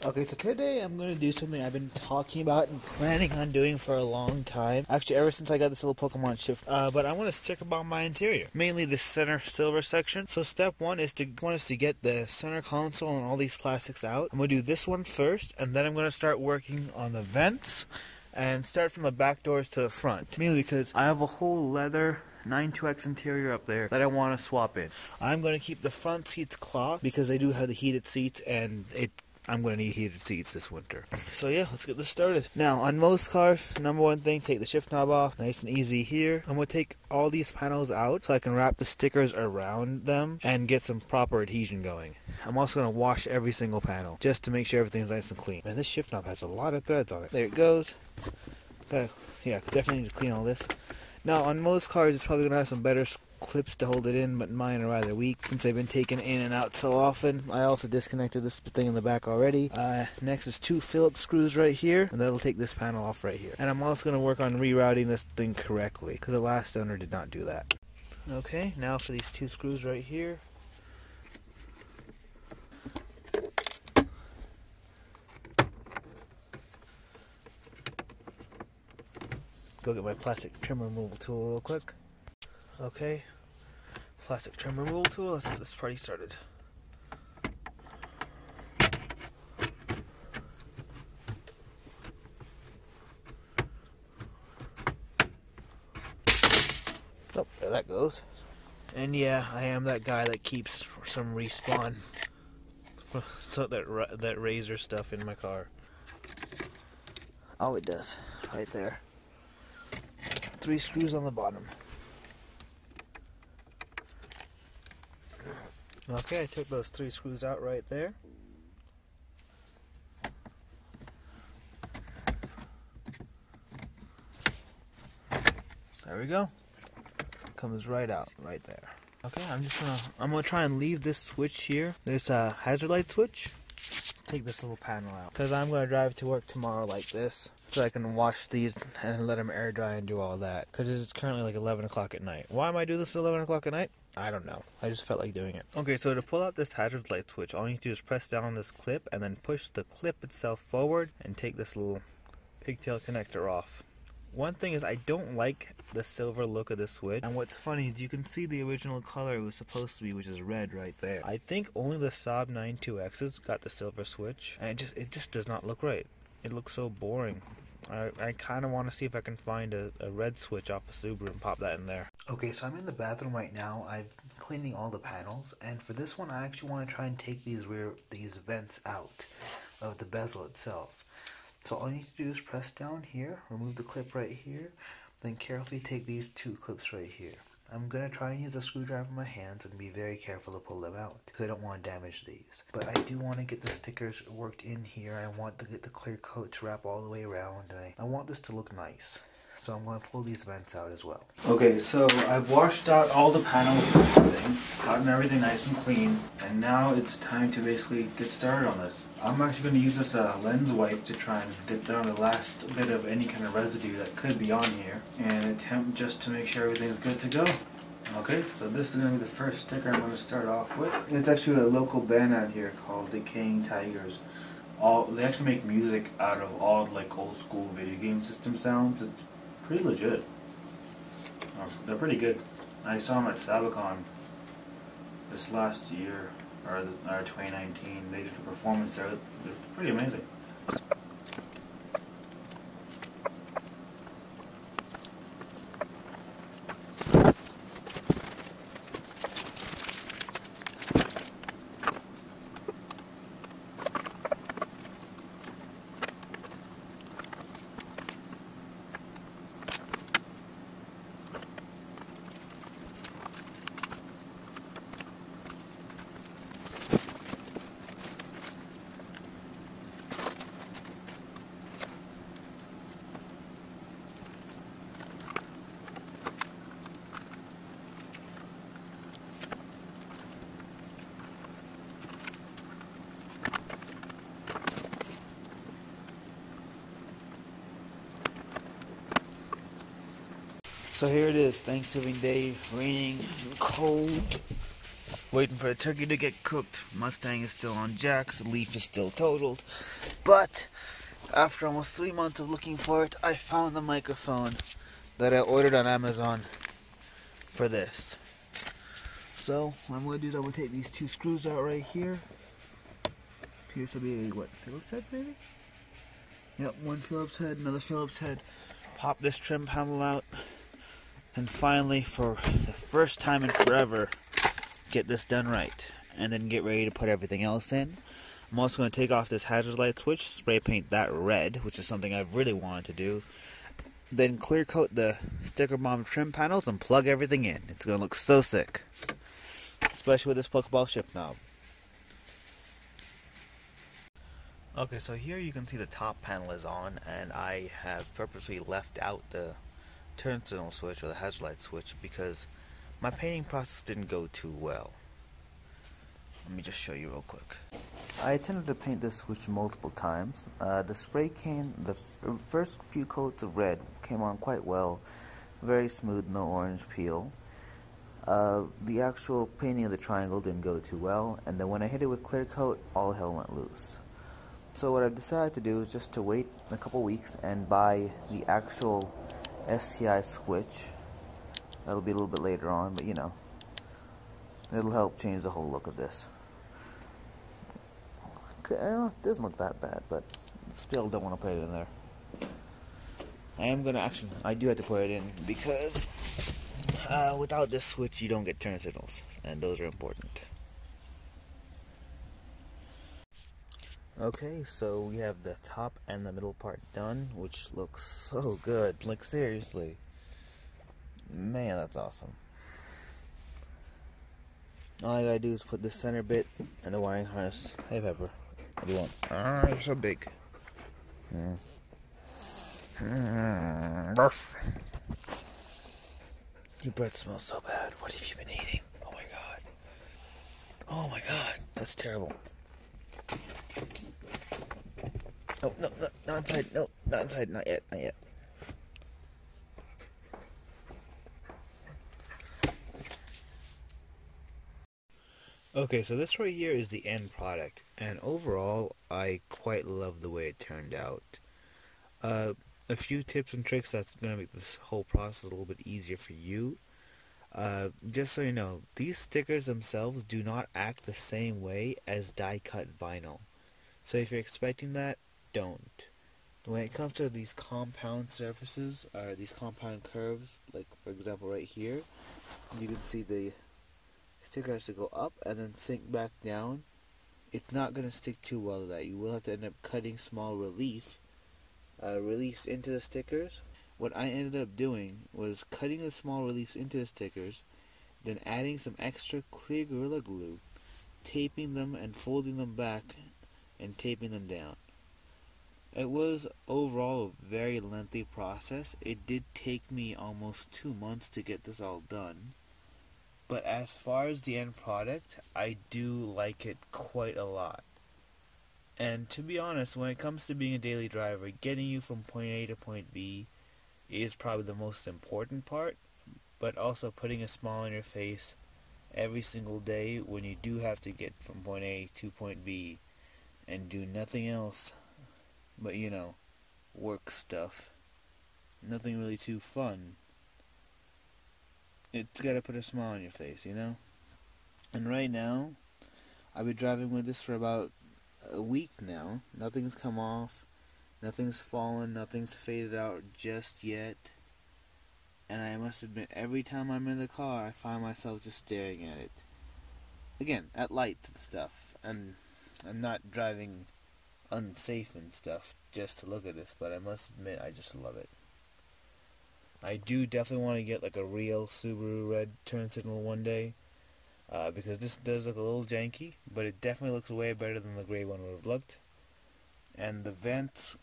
Okay, so today I'm going to do something I've been talking about and planning on doing for a long time. Actually, ever since I got this little Pokemon shift. But I want to stick about my interior, mainly the center silver section. So step one is to get the center console and all these plastics out. I'm going to do this one first, and then I'm going to start working on the vents and start from the back doors to the front. Mainly because I have a whole leather 92X interior up there that I want to swap in. I'm going to keep the front seats cloth because they do have the heated seats, and I'm going to need heated seats this winter. So yeah, let's get this started. Now, on most cars, number one thing, take the shift knob off. Nice and easy here. I'm going to take all these panels out so I can wrap the stickers around them and get some proper adhesion going. I'm also going to wash every single panel just to make sure everything's nice and clean. Man, this shift knob has a lot of threads on it. There it goes. Yeah, definitely need to clean all this. Now, on most cars, it's probably going to have some better clips to hold it in, but mine are rather weak since they've been taken in and out so often. I also disconnected this thing in the back already. Next is 2 Phillips screws right here, and that'll take this panel off right here. And I'm also going to work on rerouting this thing correctly because the last owner did not do that. Okay, now for these 2 screws right here. Go get my plastic trim removal tool real quick. Okay, plastic trim removal tool. Let's get this party started. Oh, there that goes. And yeah, I am that guy that keeps some respawn, so that razor stuff in my car. Oh, it does, right there. 3 screws on the bottom. Okay, I took those 3 screws out right there. There we go. Comes right out, right there. Okay, I'm gonna try and leave this switch here. This hazard light switch. Take this little panel out because I'm gonna drive to work tomorrow like this, so I can wash these and let them air dry and do all that. Because it's currently like 11 o'clock at night. Why am I doing this at 11 o'clock at night? I don't know. I just felt like doing it. Okay, so to pull out this hazard light switch, all you need to do is press down on this clip and then push the clip itself forward and take this little pigtail connector off. One thing is I don't like the silver look of this switch, and what's funny is you can see the original color it was supposed to be, which is red right there. I think only the Saab 92X's got the silver switch, and it just does not look right. It looks so boring. I kind of want to see if I can find a red switch off a Subaru and pop that in there. Okay, so I'm in the bathroom right now. I'm cleaning all the panels, and for this one I actually want to try and take these vents out of the bezel itself. So all you need to do is press down here, remove the clip right here, then carefully take these 2 clips right here. I'm going to try and use a screwdriver in my hands and be very careful to pull them out because I don't want to damage these. But I do want to get the stickers worked in here. I want to get the clear coat to wrap all the way around, and I want this to look nice. So I'm going to pull these vents out as well. Okay, so I've washed out all the panels and everything, gotten everything nice and clean, and now it's time to basically get started on this. I'm actually going to use this lens wipe to try and get down the last bit of any kind of residue that could be on here, and attempt just to make sure everything's good to go. Okay, so this is going to be the first sticker I'm going to start off with. It's actually a local band out here called Decaying Tigers. They actually make music out of all like old school video game system sounds. It's pretty legit. They're pretty good. I saw them at Sabicon this last year, or 2019. They did a performance there. They're pretty amazing. So here it is, Thanksgiving Day, raining, cold. Waiting for the turkey to get cooked. Mustang is still on jacks. Leaf is still totaled. But after almost 3 months of looking for it, I found the microphone that I ordered on Amazon for this. So what I'm going to do is I'm going to take these 2 screws out right here. Appears to be a, what, Phillips head maybe? Yep, one Phillips head, another Phillips head. Pop this trim panel out. And finally, for the first time in forever, get this done right. And then get ready to put everything else in. I'm also going to take off this hazard light switch, spray paint that red, which is something I've really wanted to do. Then clear coat the sticker bomb trim panels and plug everything in. It's going to look so sick. Especially with this Pokeball shift knob. Okay, so here you can see the top panel is on, and I have purposely left out the turn signal switch or the hazard light switch because my painting process didn't go too well. Let me just show you real quick. I intended to paint this switch multiple times. The spray can, the first few coats of red came on quite well, very smooth, no orange peel. The actual painting of the triangle didn't go too well, and then when I hit it with clear coat, all hell went loose. So what I've decided to do is just to wait a couple weeks and buy the actual STI switch. That'll be a little bit later on, but you know, it'll help change the whole look of this. It doesn't look that bad, but still don't want to put it in there. I do have to put it in because without this switch you don't get turn signals, and those are important. Okay, so we have the top and the middle part done, which looks so good. Like, seriously. Man, that's awesome. All I gotta do is put the center bit and the wiring harness. Hey, Pepper. What do you want? You're so big. Barf. Your breath smells so bad. What have you been eating? Oh my god. Oh my god. That's terrible. Oh, no, no, not inside. No, not inside. Not yet. Not yet. Okay, so this right here is the end product, and overall, I quite love the way it turned out. A few tips and tricks that's going to make this whole process a little bit easier for you. Just so you know, these stickers themselves do not act the same way as die-cut vinyl. So if you're expecting that, don't. When it comes to these compound surfaces, or these compound curves, like for example right here, you can see the sticker has to go up and then sink back down. It's not going to stick too well to that. You will have to end up cutting small reliefs into the stickers. What I ended up doing was cutting the small reliefs into the stickers, then adding some extra clear Gorilla Glue, taping them and folding them back and taping them down. It was overall a very lengthy process. It did take me almost 2 months to get this all done. But as far as the end product, I do like it quite a lot. And to be honest, when it comes to being a daily driver, getting you from point A to point B is probably the most important part. But also putting a smile on your face every single day when you do have to get from point A to point B and do nothing else but, you know, work stuff. Nothing really too fun. It's gotta put a smile on your face, you know? And right now, I've been driving with this for about a week now. Nothing's come off, nothing's fallen, nothing's faded out just yet. And I must admit, every time I'm in the car, I find myself just staring at it. Again, at lights and stuff. And I'm not driving unsafe and stuff just to look at this, but I must admit, I just love it. I do definitely want to get like a real Subaru red turn signal one day, because this does look a little janky, but it definitely looks way better than the gray one would have looked. And the vents,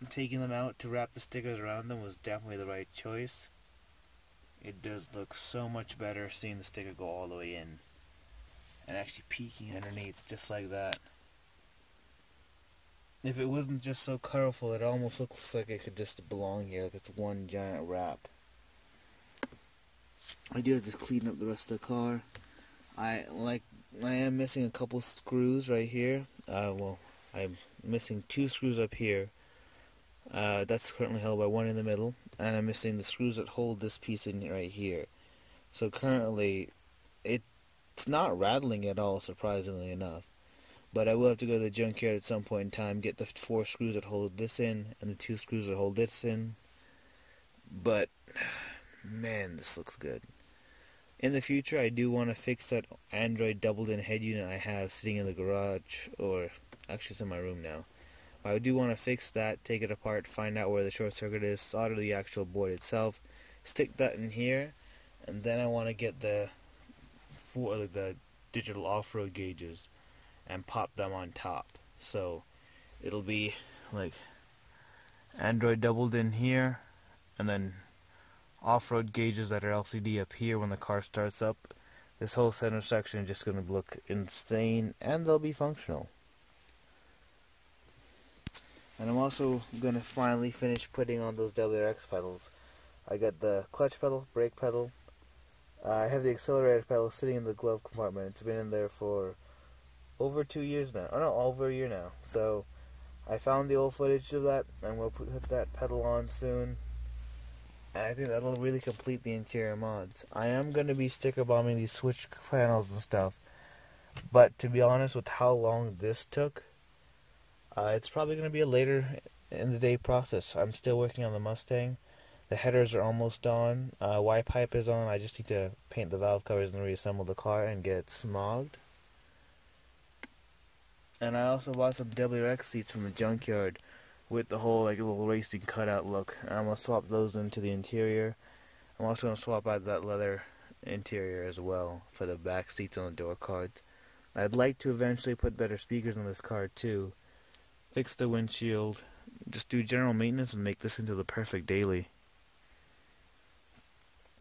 taking them out to wrap the stickers around them was definitely the right choice. It does look so much better seeing the sticker go all the way in and actually peeking underneath just like that. If it wasn't just so colorful, it almost looks like it could just belong here, like it's one giant wrap. I do have to clean up the rest of the car. I like I am missing a couple screws right here. Well, I'm missing 2 screws up here. That's currently held by one in the middle, and I'm missing the screws that hold this piece in right here. So currently, it's not rattling at all, surprisingly enough. But I will have to go to the junkyard at some point in time, get the 4 screws that hold this in, and the 2 screws that hold this in. But, man, this looks good. In the future, I do want to fix that Android doubled-in head unit I have sitting in the garage, or actually it's in my room now. I do want to fix that, take it apart, find out where the short circuit is, solder the actual board itself, stick that in here, and then I want to get the digital off-road gauges and pop them on top. So it'll be like Android doubled in here, and then off-road gauges that are LCD up here when the car starts up. This whole center section is just going to look insane, and they'll be functional. And I'm also going to finally finish putting on those WRX pedals. I got the clutch pedal, brake pedal. I have the accelerator pedal sitting in the glove compartment. It's been in there for over 2 years now. Oh no, over a year now. So I found the old footage of that, and we'll put that pedal on soon. And I think that'll really complete the interior mods. I am going to be sticker bombing these switch panels and stuff. But to be honest, with how long this took, it's probably going to be a later in the day process. I'm still working on the Mustang. The headers are almost on. Y pipe is on. I just need to paint the valve covers and reassemble the car and get it smogged. And I also bought some WRX seats from the junkyard with the whole like little racing cutout look. And I'm going to swap those into the interior. I'm also going to swap out that leather interior as well for the back seats on the door cards. I'd like to eventually put better speakers on this car too. Fix the windshield. Just do general maintenance and make this into the perfect daily.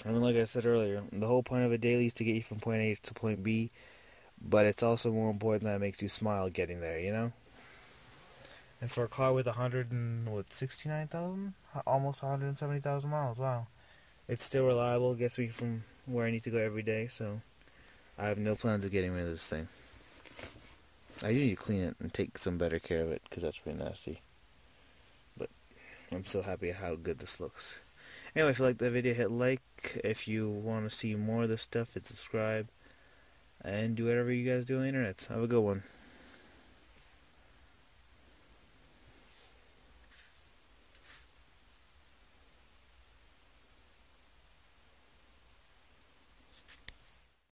I mean, like I said earlier, the whole point of a daily is to get you from point A to point B. But it's also more important that it makes you smile getting there, you know? And for a car with 69,000? Almost 170,000 miles, wow. It's still reliable, gets me from where I need to go every day, so I have no plans of getting rid of this thing. I do need to clean it and take some better care of it, because that's pretty nasty. But I'm so happy at how good this looks. Anyway, if you liked the video, hit like. If you want to see more of this stuff, hit subscribe. And do whatever you guys do on the internet. Have a good one.